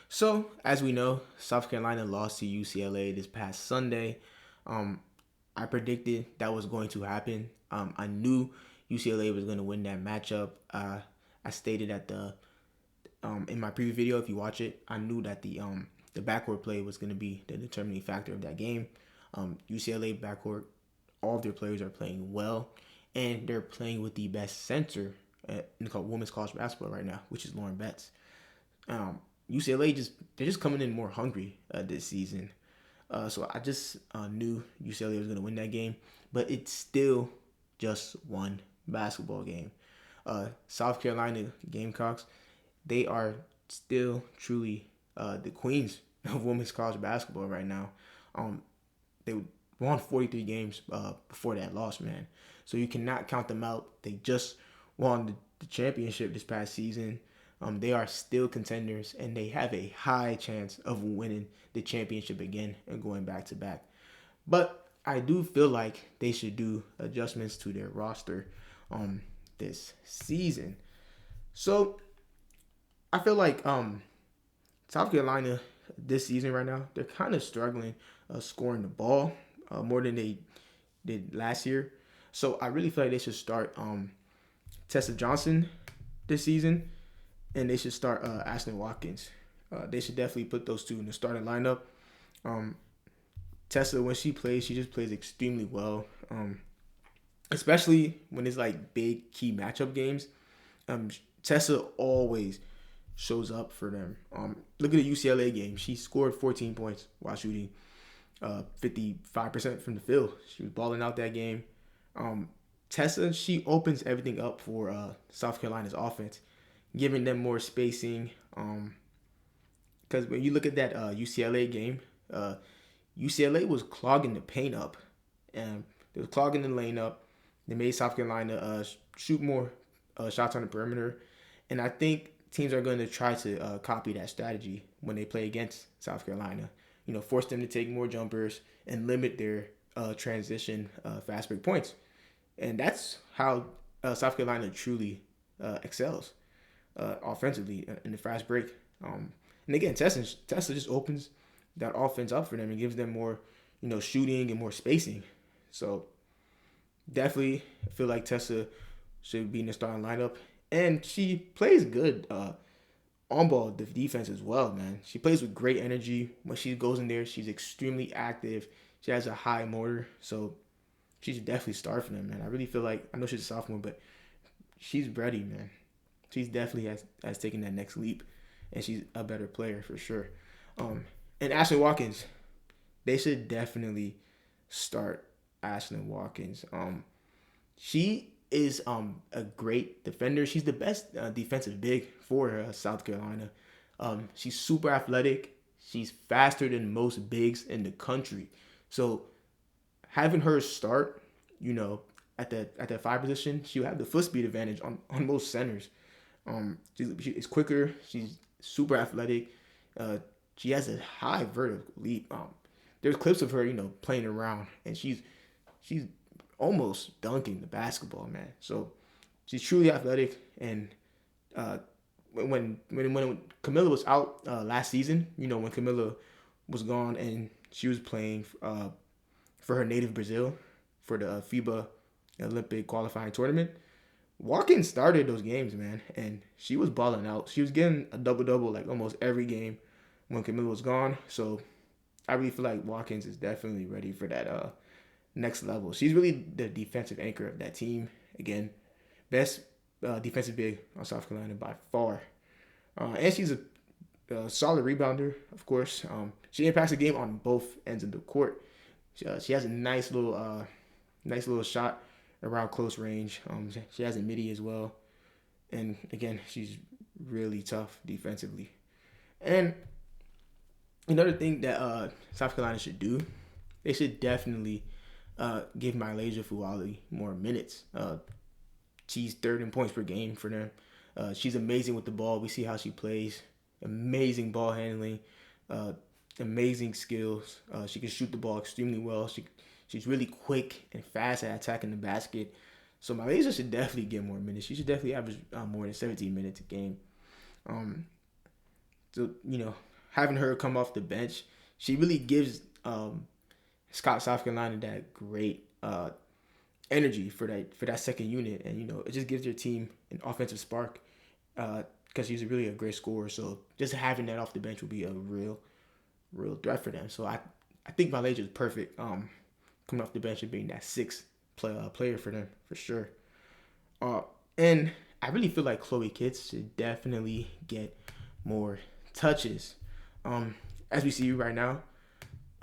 So, as we know, South Carolina lost to UCLA this past Sunday. Um, I predicted that was going to happen. I knew UCLA was going to win that matchup. I stated at the in my previous video, if you watch it, I knew that the backcourt play was going to be the determining factor of that game. UCLA backcourt, all of their players are playing well, and they're playing with the best center in women's college basketball right now, which is Lauren Betts. UCLA they're just coming in more hungry this season. So I just knew UCLA was going to win that game, but it's still just one basketball game. South Carolina Gamecocks, they are still truly the queens of women's college basketball right now. They won 43 games before that loss, man. So you cannot count them out. They just won the championship this past season. They are still contenders, and they have a high chance of winning the championship again and going back to back. But I do feel like they should do adjustments to their roster this season. So I feel like South Carolina this season right now, they're kind of struggling scoring the ball more than they did last year. So I really feel like they should start Tessa Johnson this season, and they should start Ashlyn Watkins. They should definitely put those two in the starting lineup. Tessa, when she plays, she just plays extremely well, especially when it's like big key matchup games. Tessa always shows up for them. Look at the UCLA game. She scored 14 points while shooting 55% from the field. She was balling out that game. Tessa, she opens everything up for South Carolina's offense, giving them more spacing. Because when you look at that UCLA game, UCLA was clogging the paint up, and they was clogging the lane up. They made South Carolina shoot more shots on the perimeter, and I think teams are going to try to copy that strategy when they play against South Carolina. Force them to take more jumpers and limit their transition fast break points, and that's how South Carolina truly excels offensively in the fast break. And again, Tessa just opens that offense up for them and gives them more, shooting and more spacing. So definitely feel like Tessa should be in the starting lineup, and she plays good on ball defense as well, man. She plays with great energy. When she goes in there, she's extremely active. She has a high motor, so she should definitely start for them, man. I really feel like, I know she's a sophomore, but she's ready, man. She's definitely has taken that next leap, and she's a better player for sure. And Ashlyn Watkins, they should definitely start Ashlyn Watkins. She is a great defender. She's the best defensive big for South Carolina. She's super athletic. She's faster than most bigs in the country. So having her start, at that five position, she'll have the foot speed advantage on most centers. She's quicker. She's super athletic. She has a high vertical leap. There's clips of her, playing around, and she's almost dunking the basketball, man. So she's truly athletic. And when Camilla was out last season, when Camilla was gone and she was playing for her native Brazil for the FIBA Olympic qualifying tournament, Watkins started those games, man, and she was balling out. She was getting a double-double like almost every game when Camilla was gone. So I really feel like Watkins is definitely ready for that next level. She's really the defensive anchor of that team. Again, best defensive big on South Carolina by far. And she's a solid rebounder, of course. She impacts the game on both ends of the court. She has a nice little shot around close range. She has a midi as well. And again, she's really tough defensively. And another thing that South Carolina should do, they should definitely give Mylasia Fuali more minutes. She's third in points per game for them. She's amazing with the ball. We see how she plays. Amazing ball handling. Amazing skills. She can shoot the ball extremely well. She's really quick and fast at attacking the basket. So Mylasia should definitely get more minutes. She should definitely average more than 17 minutes a game. So, having her come off the bench, she really gives South Carolina that great energy for that second unit, and it just gives their team an offensive spark because she's really a great scorer. So just having that off the bench would be a real threat for them. So I think Malaysia is perfect coming off the bench and being that sixth player for them for sure. And I really feel like Khloe Kitts should definitely get more touches. As we see right now,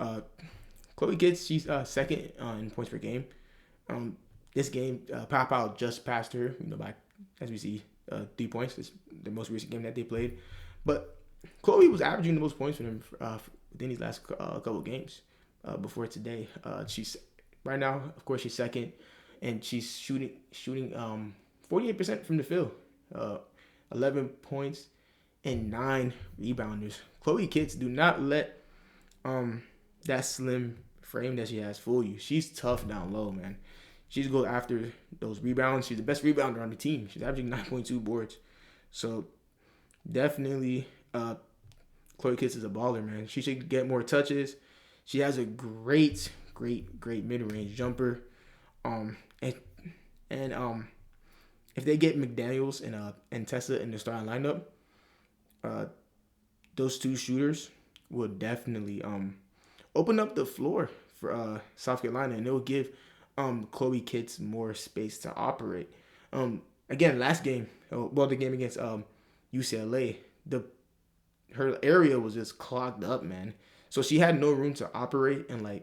Khloe Kitts, she's second in points per game. This game, Pau just passed her, by, as we see, 3 points. It's the most recent game that they played. But Khloe was averaging the most points for them within these last couple of games before today. She's right now, of course, she's second, and she's shooting 48% from the field, 11 points and 9 rebounders. Khloe Kitts, do not let that slim frame that she has fool you. She's tough down low, man. She's go after those rebounds. She's the best rebounder on the team. She's averaging 9.2 boards. So definitely, Khloe Kitts is a baller, man. She should get more touches. She has a great mid-range jumper. If they get McDaniels and Tessa in the starting lineup, those two shooters will definitely open up the floor for South Carolina, and it will give Khloe Kitts more space to operate. Again, last game, the game against UCLA, her area was just clogged up, man. So she had no room to operate and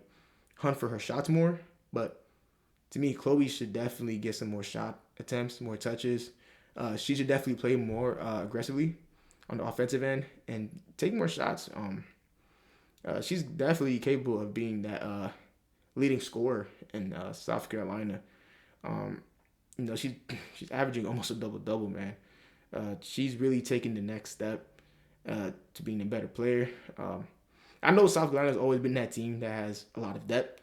hunt for her shots more. But to me, Khloe should definitely get some more shot attempts, more touches. She should definitely play more aggressively on the offensive end and take more shots. She's definitely capable of being that leading scorer in South Carolina. She's averaging almost a double-double, man. She's really taking the next step to being a better player. I know South Carolina's always been that team that has a lot of depth,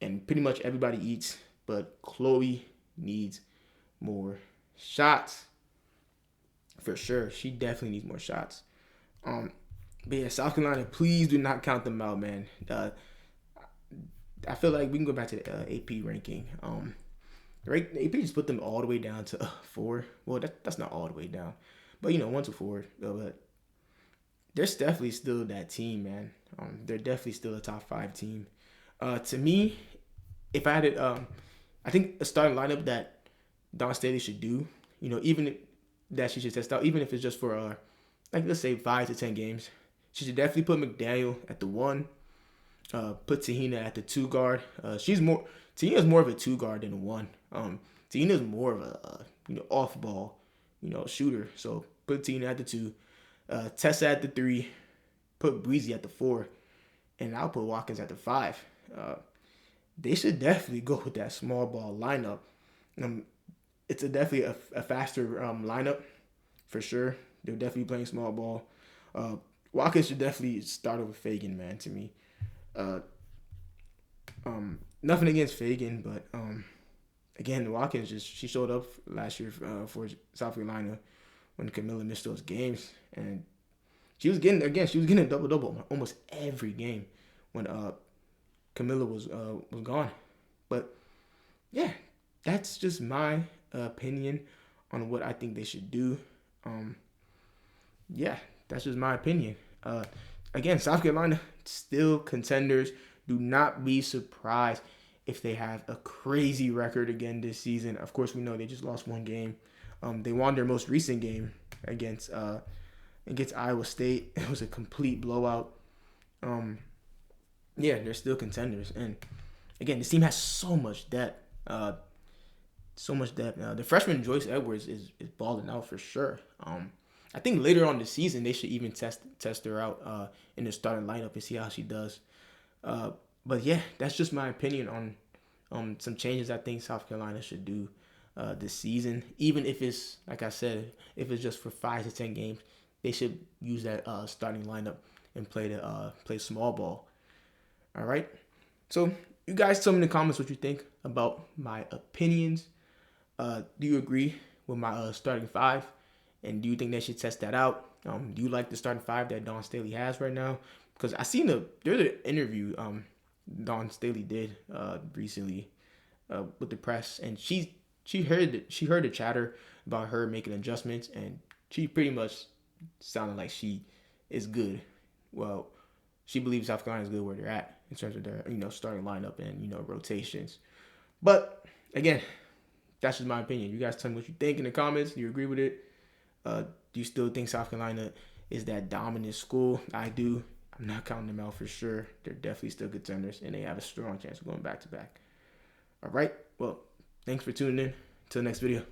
and pretty much everybody eats, but Khloe needs more shots. For sure. She definitely needs more shots. But yeah, South Carolina, please do not count them out, man. I feel like we can go back to the AP ranking. The AP just put them all the way down to 4. Well, that's not all the way down, but 1 to 4. But they're definitely still that team, man. They're definitely still a top 5 team. To me, if I had it, I think a starting lineup that Dawn Staley should do, even that she should test out, even if it's just for let's say 5 to 10 games. She should definitely put McDaniel at the 1. Put Tahina at the 2 guard. Tahina's more of a 2 guard than a 1. Tahina's more of a off ball, shooter. So put Tahina at the 2. Tessa at the 3. Put Breezy at the 4. And I'll put Watkins at the 5. They should definitely go with that small ball lineup. It's definitely a faster lineup for sure. They're definitely playing small ball. Watkins should definitely start over Fagan, man, to me. Nothing against Fagan, but again, Watkins she showed up last year for South Carolina when Camilla missed those games, and she was getting a double almost every game when Camilla was gone. But yeah, that's just my opinion on what I think they should do. Yeah, that's just my opinion. Again, South Carolina still contenders. Do not be surprised if they have a crazy record again this season. Of course, we know they just lost 1 game. They won their most recent game against Iowa State. It was a complete blowout. Yeah, they're still contenders. And again, this team has so much depth. The freshman Joyce Edwards is balling out for sure. I think later on this season they should even test her out in the starting lineup and see how she does. But yeah, that's just my opinion on some changes I think South Carolina should do this season. Even if it's, like I said, if it's just for 5 to 10 games, they should use that starting lineup and play small ball. All right. So you guys tell me in the comments what you think about my opinions. Do you agree with my starting 5? And do you think they should test that out? Do you like the starting five that Dawn Staley has right now? Because I seen there's an interview Dawn Staley did recently with the press, and she heard the chatter about her making adjustments, and she pretty much sounded like she is good. Well, she believes South Carolina is good where they're at in terms of their starting lineup and rotations. But again, that's just my opinion. You guys tell me what you think in the comments. Do you agree with it? Do you still think South Carolina is that dominant school? I do. I'm not counting them out for sure. They're definitely still contenders, and they have a strong chance of going back to back. All right. Well, thanks for tuning in. Until next video.